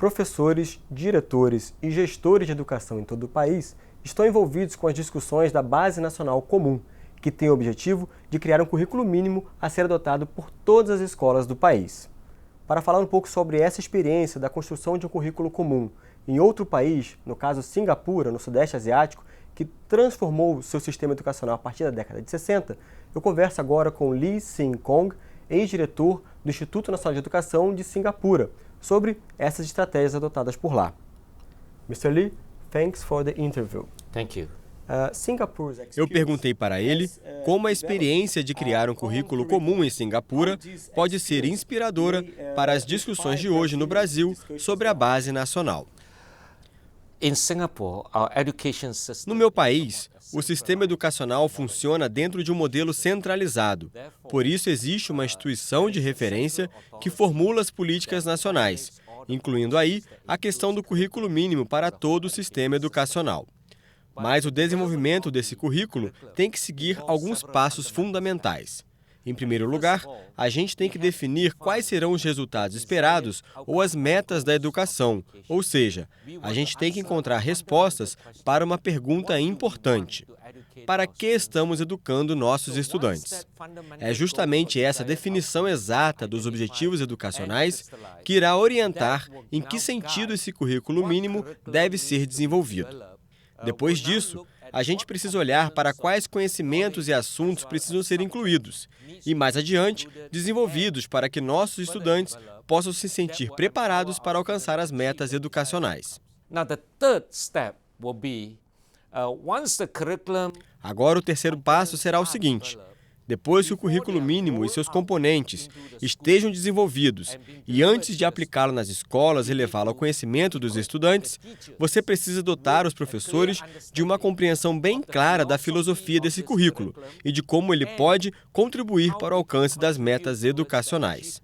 Professores, diretores e gestores de educação em todo o país estão envolvidos com as discussões da Base Nacional Comum, que tem o objetivo de criar um currículo mínimo a ser adotado por todas as escolas do país. Para falar um pouco sobre essa experiência da construção de um currículo comum em outro país, no caso Singapura, no Sudeste Asiático, que transformou seu sistema educacional a partir da década de 60, eu converso agora com Lee Sin Kong, ex-diretor do Instituto Nacional de Educação de Singapura, sobre essas estratégias adotadas por lá. Mr. Lee, thanks for the interview. Thank you. Eu perguntei para ele como a experiência de criar um currículo comum em Singapura pode ser inspiradora para as discussões de hoje no Brasil sobre a base nacional. No meu país, o sistema educacional funciona dentro de um modelo centralizado. Por isso, existe uma instituição de referência que formula as políticas nacionais, incluindo aí a questão do currículo mínimo para todo o sistema educacional. Mas o desenvolvimento desse currículo tem que seguir alguns passos fundamentais. Em primeiro lugar, a gente tem que definir quais serão os resultados esperados ou as metas da educação, ou seja, a gente tem que encontrar respostas para uma pergunta importante. Para que estamos educando nossos estudantes? É justamente essa definição exata dos objetivos educacionais que irá orientar em que sentido esse currículo mínimo deve ser desenvolvido. Depois disso, a gente precisa olhar para quais conhecimentos e assuntos precisam ser incluídos e, mais adiante, desenvolvidos para que nossos estudantes possam se sentir preparados para alcançar as metas educacionais. Agora, o terceiro passo será o seguinte. Depois que o currículo mínimo e seus componentes estejam desenvolvidos e antes de aplicá-lo nas escolas e levá-lo ao conhecimento dos estudantes, você precisa dotar os professores de uma compreensão bem clara da filosofia desse currículo e de como ele pode contribuir para o alcance das metas educacionais.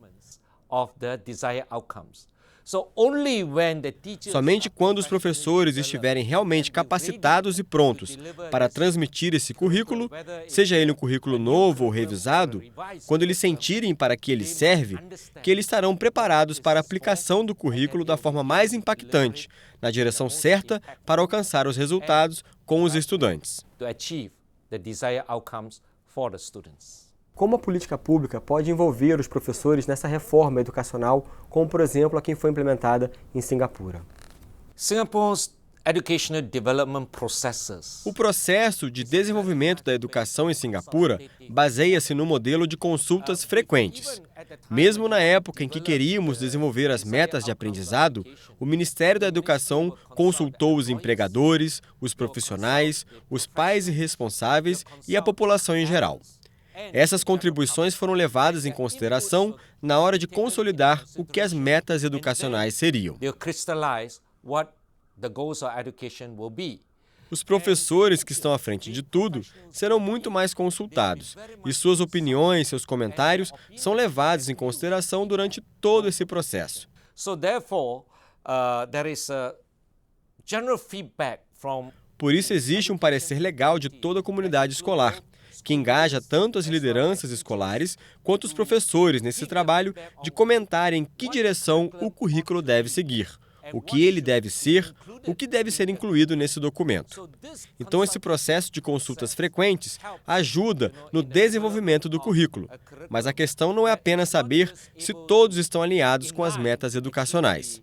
Somente quando os professores estiverem realmente capacitados e prontos para transmitir esse currículo, seja ele um currículo novo ou revisado, quando eles sentirem para que ele serve, que eles estarão preparados para a aplicação do currículo da forma mais impactante, na direção certa para alcançar os resultados com os estudantes. Como a política pública pode envolver os professores nessa reforma educacional, como, por exemplo, a que foi implementada em Singapura? O processo de desenvolvimento da educação em Singapura baseia-se no modelo de consultas frequentes. Mesmo na época em que queríamos desenvolver as metas de aprendizado, o Ministério da Educação consultou os empregadores, os profissionais, os pais e responsáveis e a população em geral. Essas contribuições foram levadas em consideração na hora de consolidar o que as metas educacionais seriam. Os professores que estão à frente de tudo serão muito mais consultados e suas opiniões, seus comentários são levados em consideração durante todo esse processo. Por isso existe um parecer legal de toda a comunidade escolar, que engaja tanto as lideranças escolares quanto os professores nesse trabalho de comentar em que direção o currículo deve seguir, o que ele deve ser, o que deve ser incluído nesse documento. Então, esse processo de consultas frequentes ajuda no desenvolvimento do currículo, mas a questão não é apenas saber se todos estão alinhados com as metas educacionais.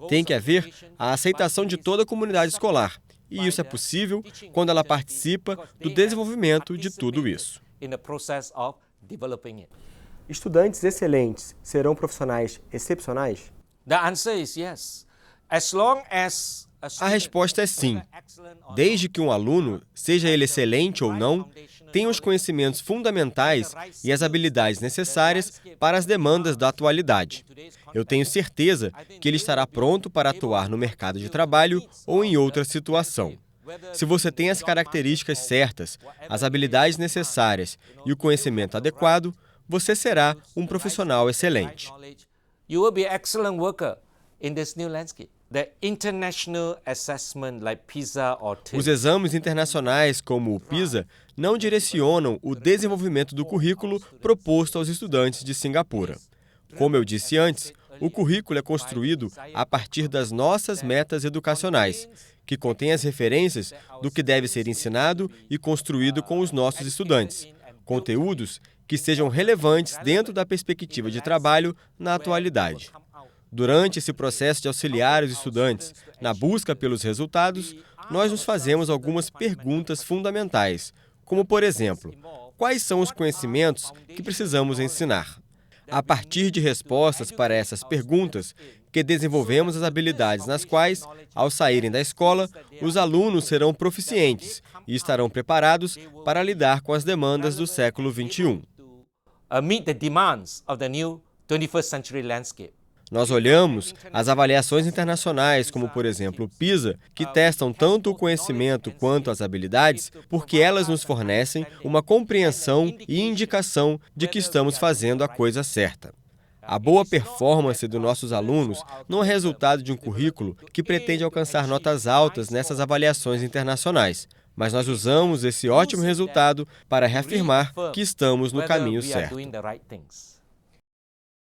Tem que haver a aceitação de toda a comunidade escolar. E isso é possível quando ela participa do desenvolvimento de tudo isso. Estudantes excelentes serão profissionais excepcionais? A resposta é sim. Desde que um aluno, seja ele excelente ou não, tenha os conhecimentos fundamentais e as habilidades necessárias para as demandas da atualidade. Eu tenho certeza que ele estará pronto para atuar no mercado de trabalho ou em outra situação. Se você tem as características certas, as habilidades necessárias e o conhecimento adequado, você será um profissional excelente. Os exames internacionais, como o PISA, não direcionam o desenvolvimento do currículo proposto aos estudantes de Singapura. Como eu disse antes, O currículo é construído a partir das nossas metas educacionais, que contém as referências do que deve ser ensinado e construído com os nossos estudantes. Conteúdos que sejam relevantes dentro da perspectiva de trabalho na atualidade. Durante esse processo de auxiliar os estudantes na busca pelos resultados, nós nos fazemos algumas perguntas fundamentais, como, por exemplo, quais são os conhecimentos que precisamos ensinar? A partir de respostas para essas perguntas, que desenvolvemos as habilidades nas quais, ao saírem da escola, os alunos serão proficientes e estarão preparados para lidar com as demandas do século XXI. Meet the demands of the new 21st century landscape. Nós olhamos as avaliações internacionais, como, por exemplo, o PISA, que testam tanto o conhecimento quanto as habilidades, porque elas nos fornecem uma compreensão e indicação de que estamos fazendo a coisa certa. A boa performance dos nossos alunos não é resultado de um currículo que pretende alcançar notas altas nessas avaliações internacionais, mas nós usamos esse ótimo resultado para reafirmar que estamos no caminho certo.